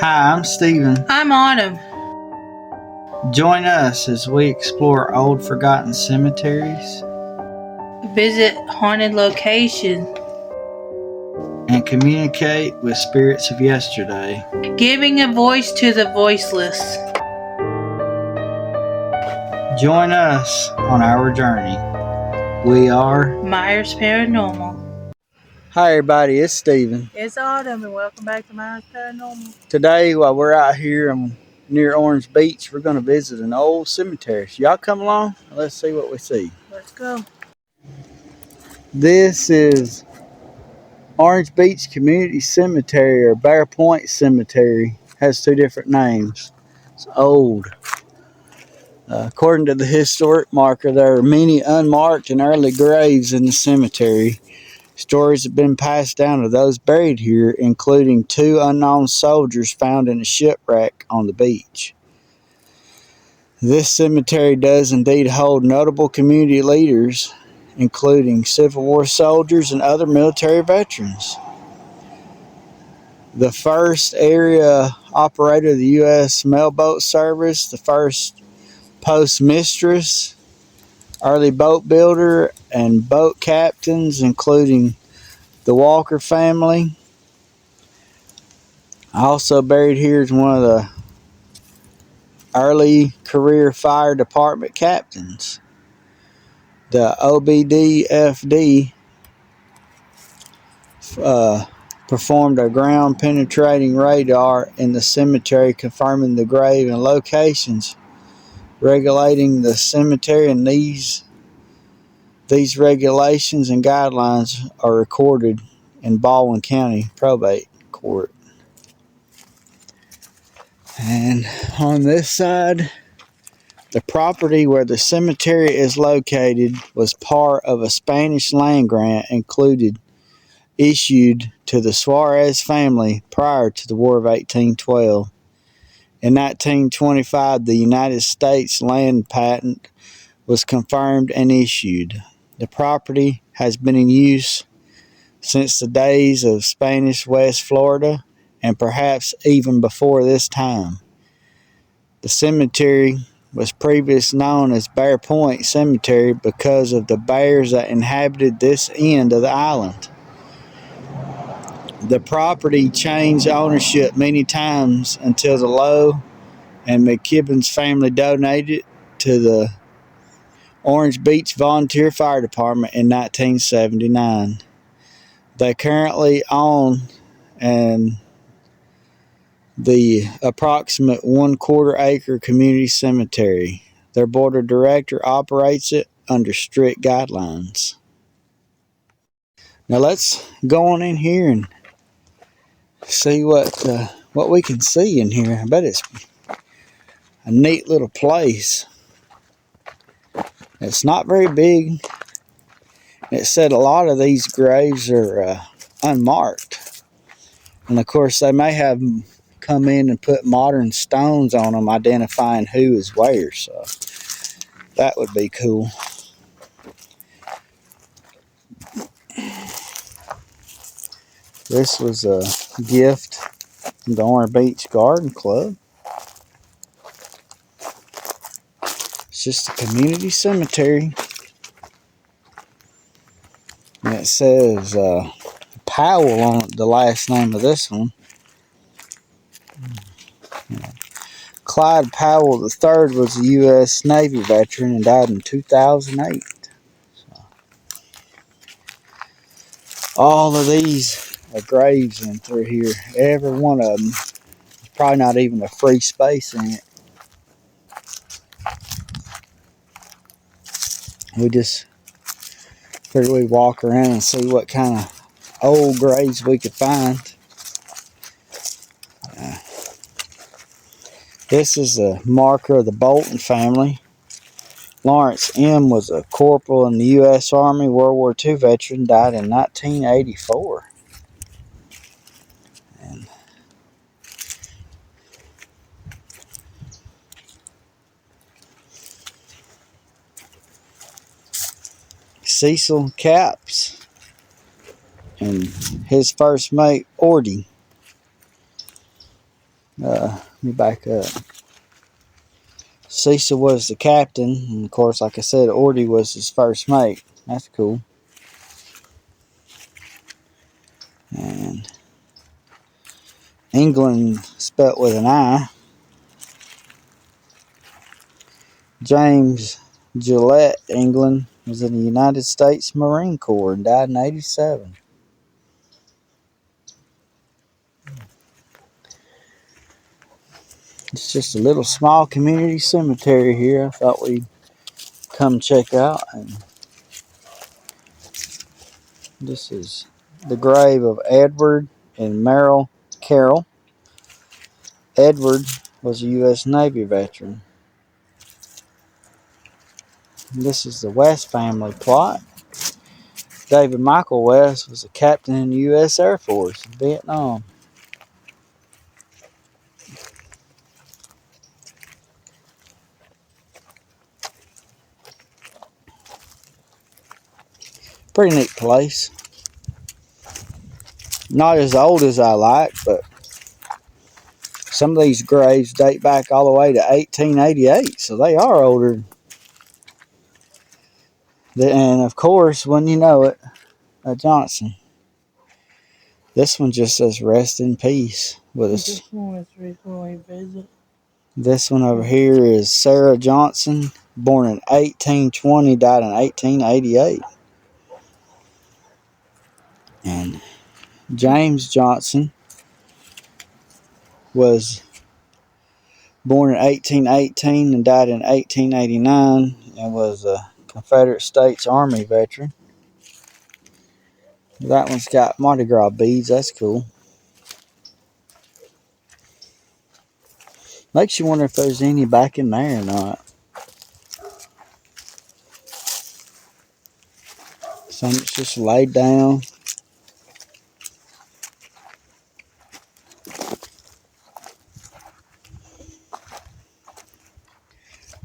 Hi, I'm Steven. I'm Autumn. Join us as we explore old forgotten cemeteries Visit haunted locations, and communicate with spirits of yesterday. giving a voice to the voiceless. Join us on our journey. We are Myers Paranormal. Hi everybody, it's Steven. It's Autumn and welcome back to Myers Paranormal. Today while we're out here near Orange Beach, we're going to visit an old cemetery. So y'all come along and let's see what we see. Let's go. This is Orange Beach Community Cemetery or Bear Point Cemetery. Has two different names. It's old. According to the historic marker, there are many unmarked and early graves in the cemetery. Stories have been passed down to those buried here, including two unknown soldiers found in a shipwreck on the beach. This cemetery does indeed hold notable community leaders, including Civil War soldiers and other military veterans. The first area operator of the U.S. Mailboat Service, the first postmistress, early boat builder, and boat captains, including the Walker family. Also buried here is one of the early career fire department captains. The OBDFD performed a ground penetrating radar in the cemetery, confirming the grave and locations regulating the cemetery, and these regulations and guidelines are recorded in Baldwin County Probate Court. And on this side, the property where the cemetery is located was part of a Spanish land grant issued to the Suarez family prior to the War of 1812. In 1925, the United States land patent was confirmed and issued. The property has been in use since the days of Spanish West Florida and perhaps even before this time. The cemetery was previously known as Bear Point Cemetery because of the bears that inhabited this end of the island. The property changed ownership many times until the Lowe and McKibbin's family donated it to the Orange Beach Volunteer Fire Department in 1979. They currently own the approximate 1/4 acre community cemetery. Their board of directors operates it under strict guidelines. Now let's go on in here and see what we can see in here. I bet it's a neat little place. It's not very big. It said a lot of these graves are unmarked. And of course they may have come in and put modern stones on them identifying who is where. So that would be cool. This was a gift from the Orange Beach Garden Club. It's just a community cemetery. And it says Powell on it, the last name of this one. Clyde Powell III was a U.S. Navy veteran and died in 2008. So, all of these are graves in through here. Every one of them. There's probably not even a free space in it. We just figured we'd walk around and see what kind of old graves we could find. This is a marker of the Bolton family. Lawrence M. was a corporal in the U.S. Army, World War II veteran, died in 1984. And Cecil Capps and his first mate, Ordy. Let me back up. Cecil was the captain, and of course, like I said, Ordy was his first mate. That's cool. And England spelt with an I. James Gillette England was in the United States Marine Corps and died in '87. It's just a little small community cemetery here. I thought we'd come check out. And this is the grave of Edward and Merrill Carroll. Edward was a U.S. Navy veteran. This is the West family plot. David Michael West was a captain in the U.S. Air Force in Vietnam. Pretty neat place. Not as old as I like, but some of these graves date back all the way to 1888, so they are older. And of course, when you know it, Johnson. This one just says rest in peace with us. This one is recently visit. This one over here is Sarah Johnson, born in 1820, died in 1888. And James Johnson was born in 1818 and died in 1889 and was a Confederate States Army veteran. That one's got Mardi Gras beads. That's cool. Makes you wonder if there's any back in there or not. Some it's just laid down.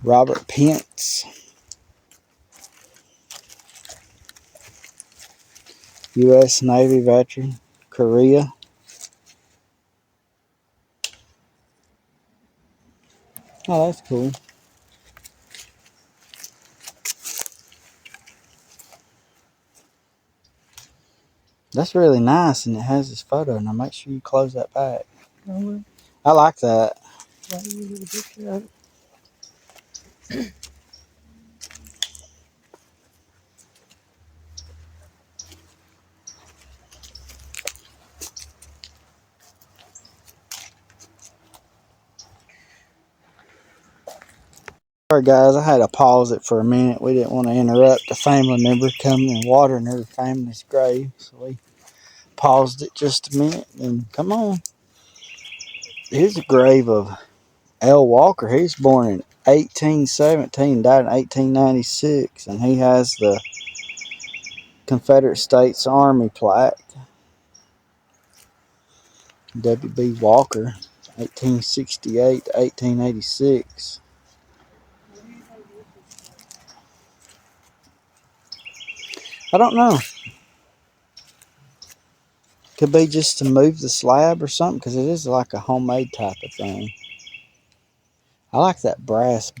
Robert Pence, U.S. Navy veteran, Korea. Oh, that's cool. That's really nice, and it has his photo. Now make sure you close that back. I like that. Sorry guys, I had to pause it for a minute. We didn't want to interrupt a family member coming and watering her family's grave, so we paused it just a minute. And come on, here's the grave of L. Walker. He was born in 1817, died in 1896, and he has the Confederate States Army plaque. W.B. Walker, 1868 to 1886. I don't know. Could be just to move the slab or something, because it is like a homemade type of thing. I like that brass.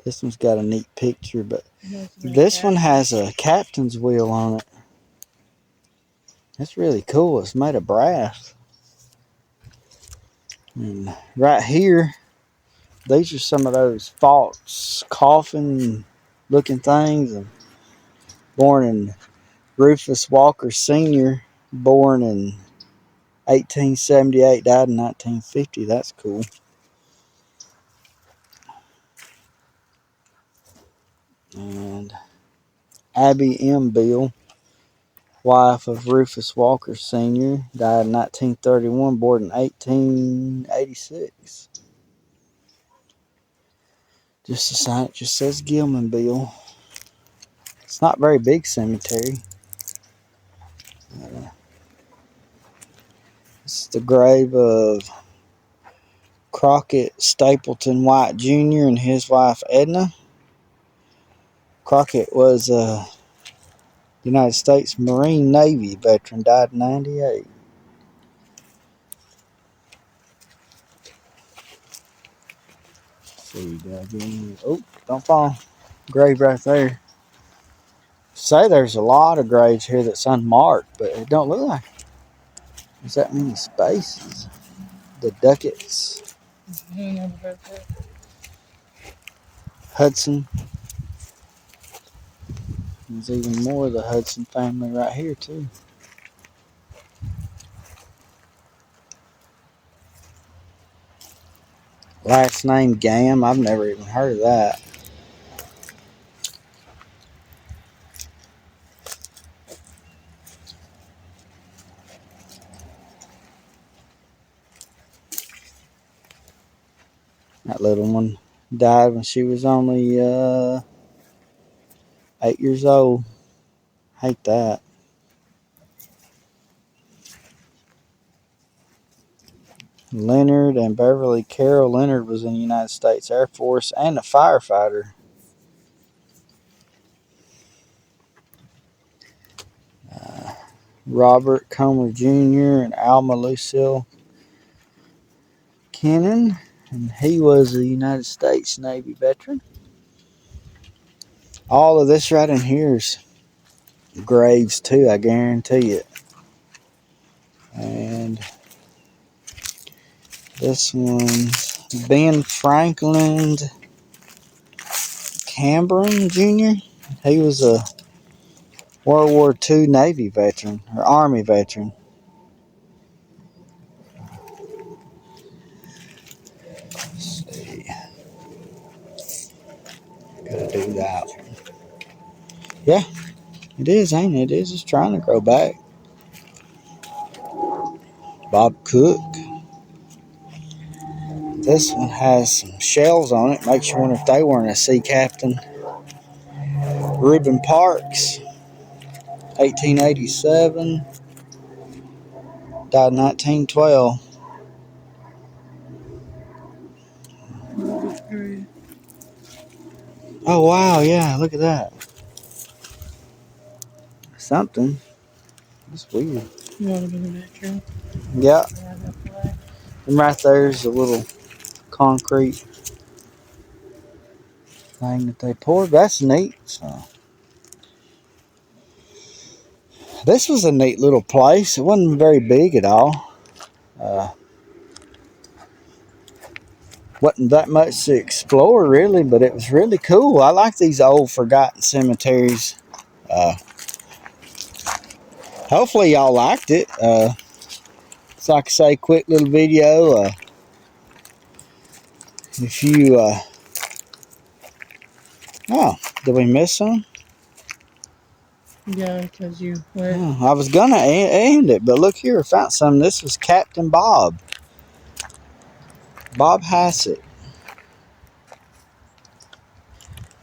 This one's got a neat picture, but this one has a captain's wheel on it. That's really cool. It's made of brass. And right here, these are some of those false coffin looking things. And born in Rufus Walker Sr., born in 1878, died in 1950. That's cool. And Abby M. Bill, wife of Rufus Walker Sr., died in 1931, born in 1886. Just a sign, it just says Gilman Bill. It's not a very big cemetery. It's the grave of Crockett Stapleton White Jr. and his wife Edna. Crockett was a United States Marine Navy veteran, died in '98. see, Junior. Oh, don't fall. Grave right there. Say there's a lot of graves here that's unmarked, but it don't look like there's that many spaces. The Ducats. Never heard that. Hudson. There's even more of the Hudson family right here, too. Last name Gam. I've never even heard of that. That little one died when she was only 8 years old. Hate that. Leonard and Beverly Carroll. Leonard was in the United States Air Force and a firefighter. Robert Comer Jr. and Alma Lucille Kennan, and he was a United States Navy veteran. All of this right in here is graves too, I guarantee it. And this one's Ben Franklin Cambron Jr. He was a World War II Navy veteran or Army veteran. Let's see. Gotta do that. Yeah, it is, ain't it? It is just trying to grow back. Bob Cook. This one has some shells on it. Makes you wonder if they weren't a sea captain. Reuben Parks, 1887. Died in 1912. Oh, wow. Yeah, look at that. Something. That's weird. You want to be in the bedroom? Yeah. And right there's a little concrete thing that they poured. That's neat. So, this was a neat little place. It wasn't very big at all. Wasn't that much to explore, really, but it was really cool. I like these old forgotten cemeteries. Hopefully y'all liked it. It's like I say, quick little video. If you oh, did we miss some? Yeah, because you went. Oh, I was gonna end it, but look here, I found some. This was Captain Bob Hassett.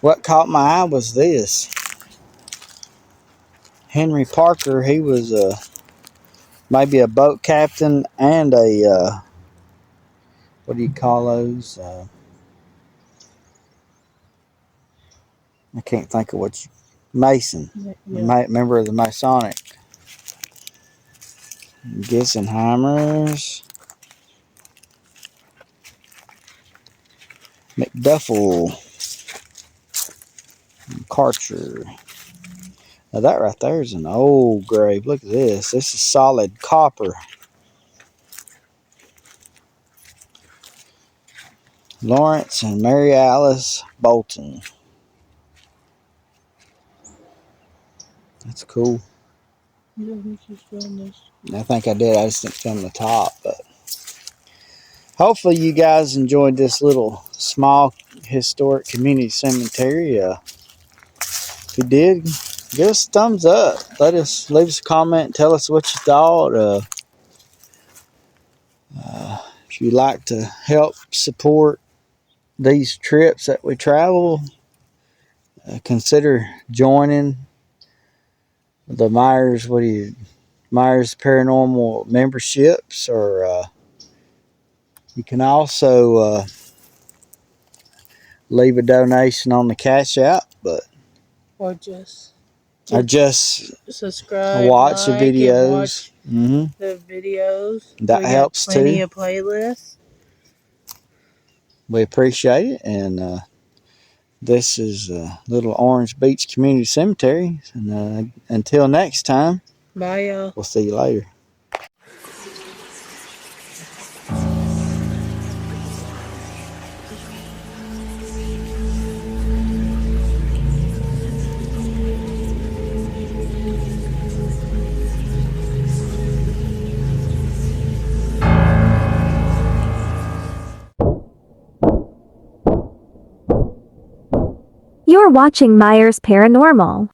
What caught my eye was this. Henry Parker. He was maybe a boat captain and a what do you call those? I can't think of what you, Mason. Yeah. Member of the Masonic. Gissenheimers. McDuffel. Karcher. Now that right there is an old grave. Look at this. This is solid copper. Lawrence and Mary Alice Bolton. That's cool. You don't think you filmed this? I think I did. I just didn't film the top, but hopefully you guys enjoyed this little small historic community cemetery. If you did, give us a thumbs up. Leave us a comment. Tell us what you thought. If you'd like to help support these trips that we travel, consider joining the Myers Paranormal memberships, or you can also leave a donation on the Cash App, Or just watch subscribe, the videos. Watch the videos. That helps plenty too. of playlists. We appreciate it. And this is Little Orange Beach Community Cemetery. And until next time, Bye, y'all. we'll see you later. You're watching Myers Paranormal.